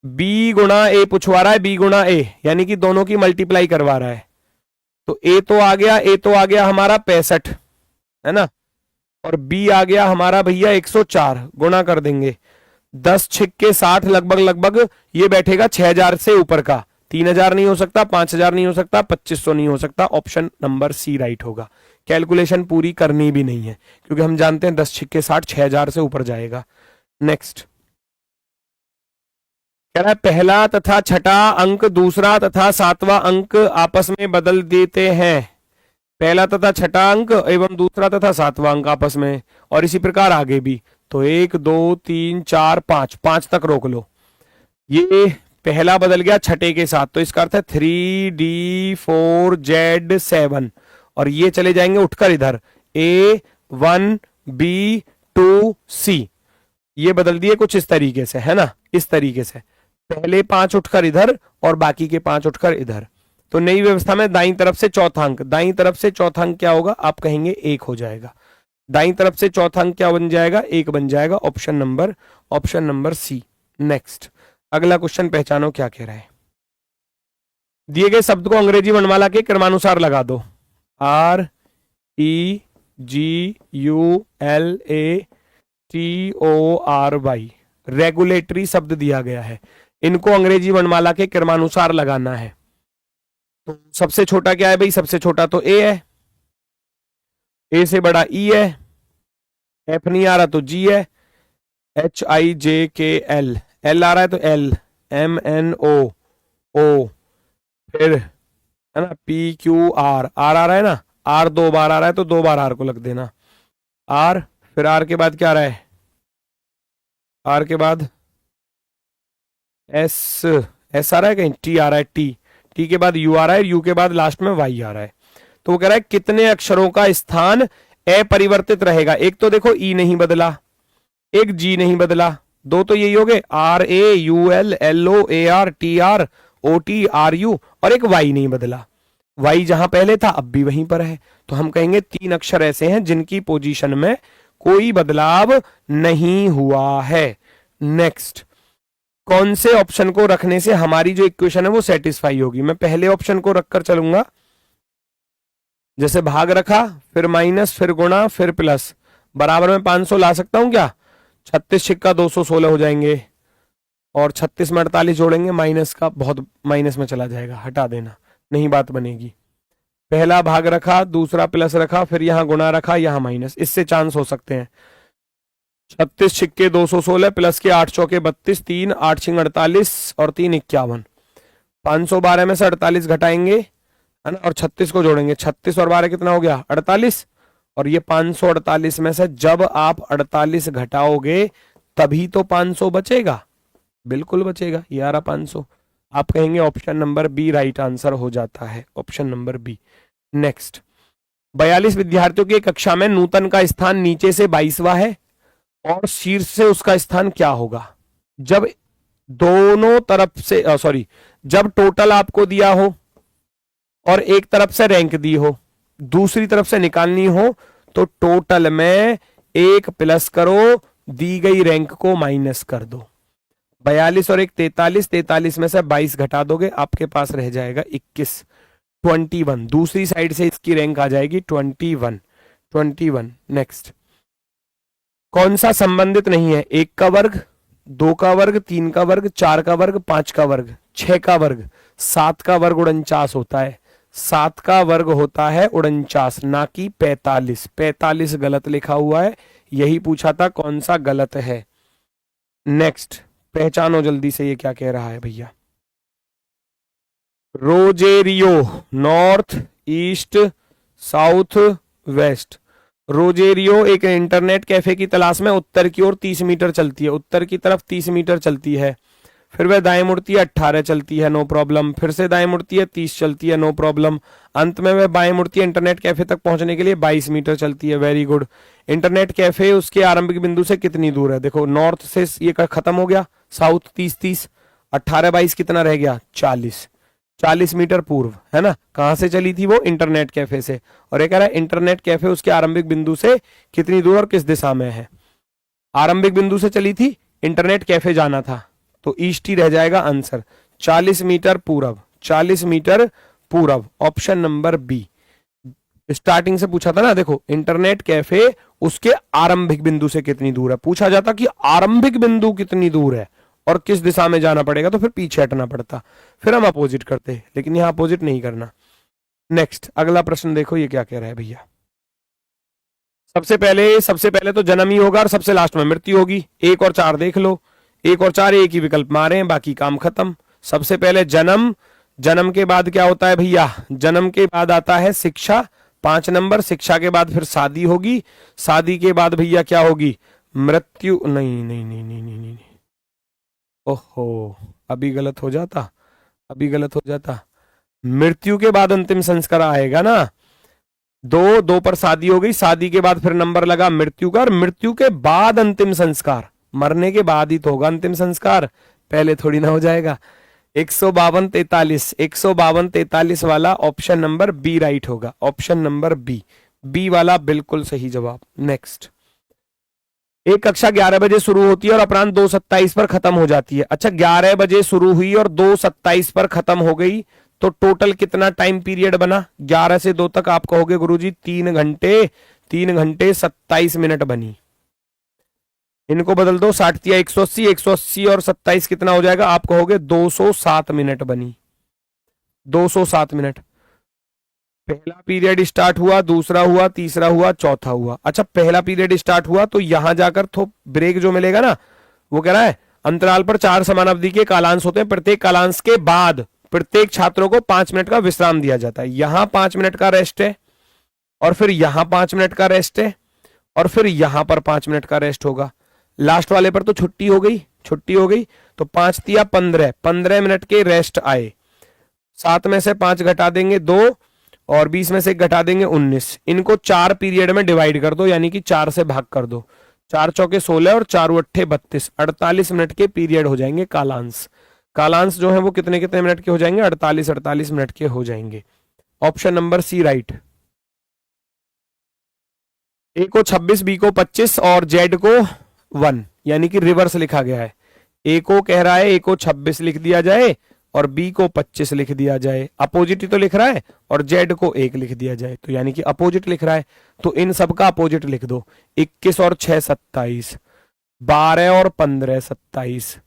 बी गुणा ए पूछवा रहा है, बी गुणा ए, यानी कि दोनों की मल्टीप्लाई करवा रहा है। तो ए तो आ गया, ए तो आ गया हमारा 65 है ना, और बी आ गया हमारा भैया 104। गुणा कर देंगे, 10 छिक्के 60, लगभग लगभग ये बैठेगा 6000 से ऊपर का। 3000 नहीं हो सकता, 5000 नहीं हो सकता, 2500 नहीं हो सकता। ऑप्शन नंबर सी राइट होगा। कैलकुलेशन पूरी करनी भी नहीं है, क्योंकि हम जानते हैं 10 छिक्के 60, 6000 से ऊपर जाएगा। नेक्स्ट कह रहा है पहला तथा छठा अंक दूसरा तथा सातवां अंक आपस में बदल देते हैं। पहला तथा छठा अंक एवं दूसरा तथा सातवां अंक आपस में, और इसी प्रकार आगे भी। तो 1 2 3 4 5, 5 तक रोक लो। ये पहला बदल गया छठे के साथ, तो इसका अर्थ है 3D4Z7, और ये चले जाएंगे उठकर इधर A1B2C। ये बदल दिए कुछ इस तरीके से, है ना, इस तरीके से। पहले 5 उठकर इधर और बाकी के 5 उठकर इधर। तो नई व्यवस्था में दाईं तरफ से चौथा अंक, दाईं तरफ से चौथा अंक क्या होगा, आप कहेंगे 1 हो जाएगा। दाईं तरफ से चौथा अंक क्या बन जाएगा, 1 बन जाएगा। Option number C. नेक्स्ट अगला क्वेश्चन पहचानो क्या कह रहा है। दिए गए शब्द को अंग्रेजी वर्णमाला के क्रमानुसार लगा दो। REGULATORY, रेगुलेटरी शब्द दिया गया है, इनको अंग्रेजी वर्णमाला के क्रमानुसार लगाना है। तो सबसे छोटा क्या है भाई, सबसे छोटा तो ए है, ए से बड़ा ई है, एफ नहीं आ रहा तो जी है, HIJKL, एल आ रहा है तो एल, MNO O, फिर है ना PQR, आर आ रहा है ना, आर 2 बार आ रहा है तो 2 बार आर को लग देना, आर। फिर आर के बाद क्या आ रहा है, आर के बाद एस आ रहा है, कहीं टी आ रहा है, टी के बाद यू आ रहा है, यू के बाद लास्ट में वाई आ रहा है। तो वो कह रहा है कितने अक्षरों का स्थान अपरिवर्तित रहेगा। एक तो देखो ई नहीं बदला, एक जी नहीं बदला, 2 तो यही हो गए RAULLOARTROTRU, और एक वाई नहीं बदला। वाई जहां पहले था अब भी वहीं पर है। तो हम कहेंगे 3 अक्षर ऐसे हैं जिनकी पोजीशन में कोई बदलाव नहीं हुआ है। नेक्स्ट, कौन से ऑप्शन को रखने से हमारी जो इक्वेशन है वो सेटिस्फाई होगी। मैं पहले ऑप्शन को रखकर चलूंगा, जैसे भाग रखा, फिर माइनस, फिर गुणा, फिर प्लस, बराबर में 500 ला सकता हूं क्या, 36 छिक्का 216 हो जाएंगे, और 36 में 48 जोड़ेंगे, माइनस का बहुत माइनस में चला जाएगा, हटा देना, नहीं बात बनेगी। पहला भाग रखा, दूसरा प्लस रखा, फिर यहां गुणा रखा, यहां माइनस, इससे चांस हो सकते हैं। 36 छिक्के 216 प्लस के 8 चौके 32, 3 8 छिंग 48 और 3 51। 512 में से 48 घटाएंगे, है ना, और 36 को जोड़ेंगे, 36 और 12 कितना हो गया 48, और ये 548 में से जब आप 48 घटाओगे तभी तो 500 बचेगा, बिल्कुल बचेगा, ये आ रहा 500। आप कहेंगे option number B right answer हो जाता है, ऑप्शन नंबर बी। नेक्स्ट, 42 विद्यार्थियों की कक्षा में नूतन का स्थान नीचे से 22वां है और शीर्ष से उसका स्थान क्या होगा। जब दोनों तरफ से जब टोटल आपको दिया हो और एक तरफ से रैंक दी हो, दूसरी तरफ से निकालनी हो, तो टोटल में 1 प्लस करो, दी गई रैंक को माइनस कर दो। 42 और 1 43, 43 में से 22 घटा दोगे, आपके पास रह जाएगा 21, 21। दूसरी साइड से इसकी रैंक आ जाएगी 21। नेक्स्ट, कौन सा संबंधित नहीं है, 1 का वर्ग, 2 का वर्ग, 3 का वर्ग, 4 का वर्ग, 5 का वर्ग, 6 का वर्ग, 7 का वर्ग 49 होता है, 7 का वर्ग होता है 49, ना कि 45। 45 गलत लिखा हुआ है, यही पूछा था कौन सा गलत है। नेक्स्ट, पहचानो जल्दी से ये क्या कह रहा है भैया। Rogerio, north east south west. Rogerio एक इंटरनेट कैफे की तलाश में उत्तर की ओर 30 मीटर चलती है, उत्तर की तरफ 30 मीटर चलती है, फिर वह दाएं मुड़ती है 18 चलती है, नो प्रॉब्लम। फिर से दाएं मुड़ती है 30 चलती है, नो प्रॉब्लम। अंत में वह बाएं मुड़ती है इंटरनेट कैफे तक पहुंचने के लिए 22 मीटर चलती है, वेरी गुड। इंटरनेट कैफे उसके आरंभिक बिंदु से कितनी दूर है? देखो नॉर्थ से ये खत्म हो गया, साउथ 30 18 22 कितना रह गया? 40 मीटर पूर्व, है ना। कहां से चली थी वो? इंटरनेट कैफे से। और ये कह रहा है इंटरनेट कैफे उसके आरंभिक बिंदु से कितनी दूर और किस दिशा में है? आरंभिक बिंदु से चली थी, इंटरनेट कैफे जाना था, तो ईस्ट ही रह जाएगा आंसर। 40 मीटर पूरब, 40 मीटर पूरब, ऑप्शन नंबर बी। स्टार्टिंग से पूछा था ना, देखो इंटरनेट कैफे उसके आरंभिक बिंदु से कितनी दूर है, पूछा जाता कि आरंभिक बिंदु कितनी दूर है और किस दिशा में जाना पड़ेगा, तो फिर पीछे हटना पड़ता, फिर हम अपोजिट करते, लेकिन यहां अपोजिट नहीं करना। नेक्स्ट अगला प्रश्न देखो, ये क्या कह रहा है भैया। सबसे पहले तो जन्म ही होगा और सबसे लास्ट में मृत्यु होगी। 1 और 4 देख लो, 1 और 4 एक ही विकल्प मारे हैं, बाकी काम खत्म। सबसे पहले जन्म, जन्म के बाद क्या होता है भैया? जन्म के बाद आता है शिक्षा, 5 नंबर। शिक्षा के बाद फिर शादी होगी, शादी के बाद भैया क्या होगी? मृत्यु। नहीं नहीं नहीं नहीं नहीं नहीं, ओहो अभी गलत हो जाता, अभी गलत हो जाता। मृत्यु के बाद अंतिम संस्कार आएगा ना। 2 पर शादी हो गई, शादी के बाद फिर नंबर लगा मृत्यु का, और मृत्यु के बाद अंतिम संस्कार, मरने के बाद ही तो होगा अंतिम संस्कार, पहले थोड़ी ना हो जाएगा। 152 वाला ऑप्शन नंबर बी राइट होगा, ऑप्शन नंबर बी वाला बिल्कुल सही जवाब। नेक्स्ट, एक कक्षा 11 बजे शुरू होती है और अपराह्न 2:27 पर खत्म हो जाती है। अच्छा 11 बजे शुरू हुई और 2:27 पर खत्म हो गई, तो टोटल कितना टाइम पीरियड बना? 11 से 2 तक आप कहोगे गुरुजी 3 घंटे 27 मिनट बनी। इनको बदल दो, 60 या 180 और 27 कितना हो जाएगा? आप कहोगे 207 मिनट बनी, 207 मिनट। पहला पीरियड स्टार्ट हुआ, दूसरा हुआ, तीसरा हुआ, चौथा हुआ। अच्छा पहला पीरियड स्टार्ट हुआ तो यहां जाकर तो ब्रेक जो मिलेगा ना, वो कह रहा है अंतराल पर 4 समानावधि के कालांश होते हैं, प्रत्येक कालांश के बाद प्रत्येक छात्रों को 5 मिनट का विश्राम दिया जाता है। यहां 5 मिनट का रेस्ट है, और फिर यहां 5 मिनट का रेस्ट है, और फिर यहां पर 5 मिनट का रेस्ट होगा। लास्ट वाले पर तो छुट्टी हो गई, तो 5 तिया 15 मिनट के रेस्ट आए। 7 में से 5 घटा देंगे 2, और 20 में से 1 घटा देंगे 19। इनको 4 पीरियड में डिवाइड कर दो, यानी कि 4 से भाग कर दो। 4 चौके 16 और 4 अट्ठे 32, 48 मिनट के पीरियड हो जाएंगे कालांश। कालांश जो है वो कितने कितने मिनट के हो जाएंगे? 48 मिनट के हो जाएंगे। Option number C right. A को 26, बी को 25 और जेड को 1, यानी कि रिवर्स लिखा गया है। ए को कह रहा है ए को 26 लिख दिया जाए और बी को 25 लिख दिया जाए, अपोजिट ही तो लिख रहा है, और जेड को 1 लिख दिया जाए, तो यानी कि अपोजिट लिख रहा है, तो इन सब का अपोजिट लिख दो। 21 और 6 27, 12 और 15 27,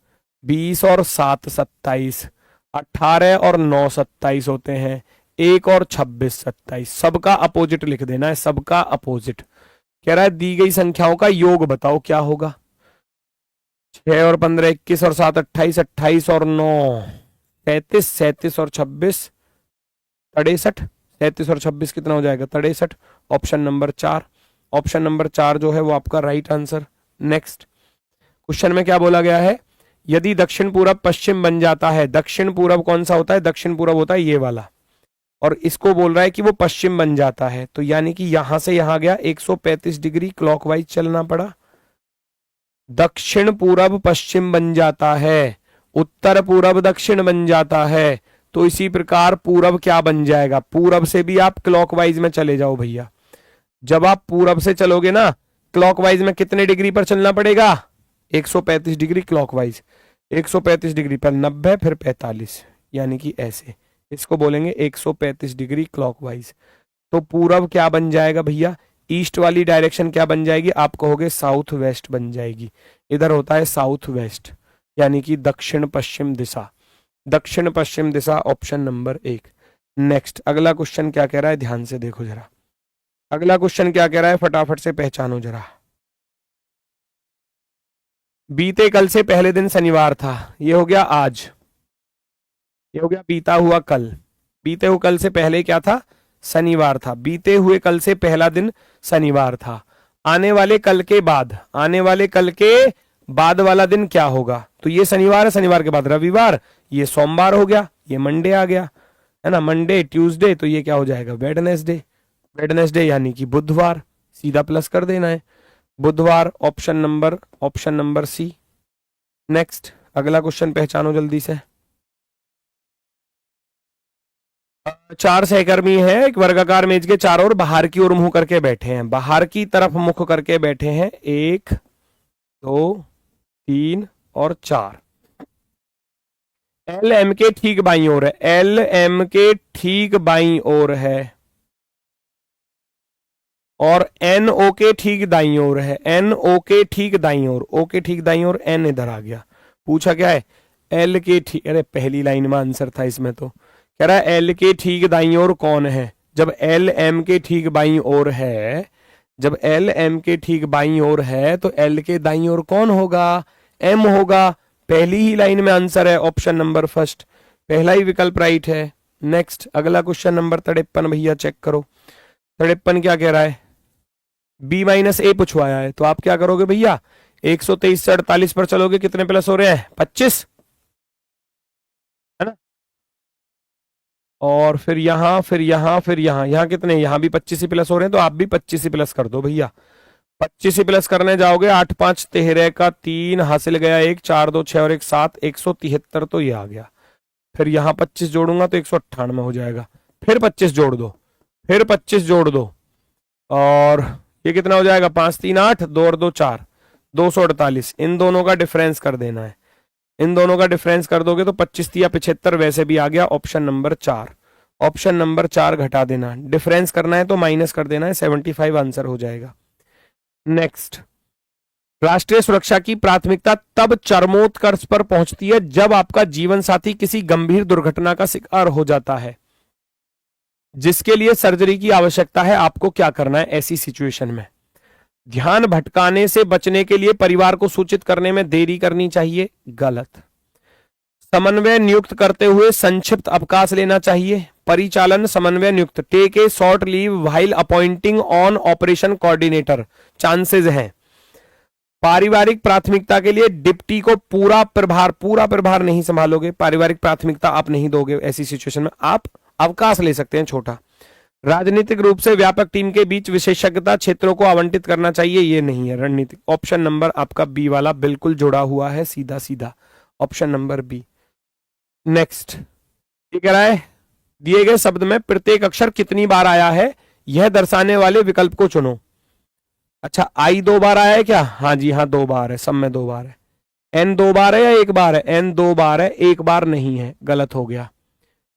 20 और 7 27, 18 और 9 27 होते हैं, 1 और 26 27, सबका अपोजिट लिख देना है, सबका अपोजिट। कह रहा है दी गई संख्याओं का योग बताओ क्या होगा? 6 और 15 21 और 7 28, 28 और 9 37, 37 और 26 63, 37 और 26 कितना हो जाएगा? 63। ऑप्शन नंबर 4, ऑप्शन नंबर 4 जो है वो आपका राइट आंसर। नेक्स्ट क्वेश्चन में क्या बोला गया है? यदि दक्षिण पूरब पश्चिम बन जाता है, दक्षिण पूरब कौन सा होता है? दक्षिण पूरब होता है ये वाला, और इसको बोल रहा है कि वो पश्चिम बन जाता है, तो यानी कि यहां से यहां गया 135 डिग्री क्लॉकवाइज चलना पड़ा। दक्षिण पूरब पश्चिम बन जाता है, उत्तर पूरब दक्षिण बन जाता है, तो इसी प्रकार पूरब क्या बन जाएगा? पूरब से भी आप क्लॉकवाइज में चले जाओ भैया। जब आप पूरब से चलोगे ना क्लॉकवाइज में कितने डिग्री पर चलना पड़ेगा? 135 डिग्री क्लॉकवाइज। 135 डिग्री पर 90, फिर 45, यानी कि ऐसे, इसको बोलेंगे 135 डिग्री क्लॉकवाइज। तो पूरब क्या बन जाएगा भैया? ईस्ट वाली डायरेक्शन क्या बन जाएगी? आप कहोगे साउथ वेस्ट बन जाएगी। इधर होता है साउथ वेस्ट, यानी कि दक्षिण पश्चिम दिशा, दक्षिण पश्चिम दिशा, ऑप्शन नंबर 1। नेक्स्ट अगला क्वेश्चन क्या कह रहा है, ध्यान से देखो जरा। अगला क्वेश्चन क्या कह रहा है, फटाफट से पहचानो जरा। बीते कल से पहले दिन शनिवार था, ये हो गया आज, ये हो गया बीता हुआ कल। बीते हुए कल से पहले क्या था? शनिवार था। बीते हुए कल से पहला दिन शनिवार था। आने वाले कल के बाद, आने वाले कल के बाद वाला दिन क्या होगा, तो ये शनिवार है, शनिवार के बाद रविवार, ये सोमवार हो गया, ये मंडे आ गया, है ना, मंडे ट्यूसडे, तो ये क्या हो जाएगा वेडनेसडे, वेडनेसडे यानी कि बुधवार, सीधा प्लस कर देना है, बुधवार, ऑप्शन नंबर सी। नेक्स्ट अगला क्वेश्चन पहचानो जल्दी से। 4 सहकर्मी हैं, एक वर्गाकार मेज के चारों ओर बाहर की ओर मुंह करके बैठे हैं, बाहर की तरफ मुख करके बैठे हैं, 1 2 3 और 4। एल एम के ठीक बाईं ओर है, एल एम के ठीक बाईं ओर है, और एन ओ के ठीक दाईं ओर है, एन ओ के ठीक दाईं ओर, ओ के ठीक दाईं ओर, एन इधर आ गया। पूछा क्या है, एल के ठीक, अरे पहली लाइन में आंसर था इसमें, तो कह रहा है एल के ठीक दाईं ओर कौन है। जब एल एम के ठीक बाईं ओर है, जब एल एम के ठीक बाईं ओर है, तो एल के दाईं ओर कौन होगा, एम होगा। पहली ही लाइन में आंसर है ऑप्शन नंबर फर्स्ट, पहला ही विकल्प राइट है। नेक्स्ट अगला क्वेश्चन नंबर 53 भैया चेक करो, 53 क्या कह रहा है, बी माइनस ए पूछवाया है, तो आप क्या करोगे भैया, 123 से 48 पर चलोगे, कितने प्लस हो रहे हैं 25, है ना, और फिर यहां कितने, यहां भी 25 ही प्लस हो रहे हैं, तो आप भी 25 ही प्लस कर दो भैया। 25 ही प्लस करने जाओगे, 8 5 13 का 3 हासिल गया 1, 4 2 6 और 1 7, 173 तो ये आ गया। फिर यहाँ 25 जोड़ूंगा तो 198 हो जाएगा, फिर 25 जोड़ दो, फिर 25 जोड़ दो, और ये कितना हो जाएगा, 5 3 8, 2 और 2 4, 248। इन दोनों का डिफरेंस कर देना है, इन दोनों का डिफरेंस कर दोगे तो 25 या 75 वैसे भी आ गया, ऑप्शन नंबर 4, ऑप्शन नंबर 4 घटा देना, डिफरेंस करना है तो माइनस कर देना है, 75 आंसर हो जाएगा। नेक्स्ट, राष्ट्रीय सुरक्षा की प्राथमिकता तब चरमोत्कर्ष पर पहुंचती है जब आपका जीवन साथी किसी गंभीर दुर्घटना का शिकार हो जाता है, जिसके लिए सर्जरी की आवश्यकता है। आपको क्या करना है ऐसी सिचुएशन में, ध्यान भटकाने से बचने के लिए परिवार को सूचित करने में देरी करनी चाहिए, गलत। समन्वय नियुक्त करते हुए संक्षिप्त अवकाश लेना चाहिए, परिचालन समन्वय नियुक्त, take a short leave while appointing on operation coordinator, chances हैं। पारिवारिक प्राथमिकता के लिए डिप्टी को पूरा प्रभार नहीं संभालोगे, पारिवारिक प्राथमिकता आप नहीं दोगे, ऐसी सिचुएशन में आप अवकाश ले सकते हैं छोटा। राजनीतिक रूप से व्यापक टीम के बीच विशेषज्ञता क्षेत्रों को आवंटित करना चाहिए, ये नहीं है रणनीतिक। ऑप्शन नंबर आपका बी वाला बिल्कुल जुड़ा हुआ है, सीधा सीधा ऑप्शन नंबर बी। नेक्स्ट, ये कह रहा है दिए गए शब्द में प्रत्येक अक्षर कितनी बार आया है, यह दर्शाने वाले विकल्प को चुनो। अच्छा, आई 2 बार आया है क्या, हाँ जी हाँ 2 बार है, सब में 2 बार है। एन 2 बार है या 1 बार है, एन 2 बार है, 1 बार नहीं है, गलत हो गया।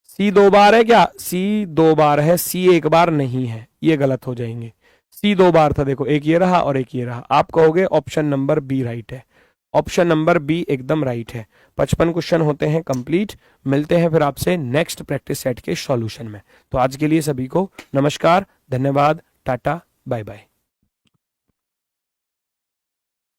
सी 2 बार है क्या, सी 2 बार है, सी 1 बार नहीं है, ये गलत हो जाएंगे। सी 2 बार था, देखो एक ये रहा और एक ये रहा, आप कहोगे ऑप्शन नंबर बी राइट है, ऑप्शन नंबर बी एकदम राइट है। 55 क्वेश्चन होते हैं कंप्लीट, मिलते हैं फिर आपसे नेक्स्ट प्रैक्टिस सेट के सॉल्यूशन में। तो आज के लिए सभी को नमस्कार, धन्यवाद, टाटा, बाय बाय।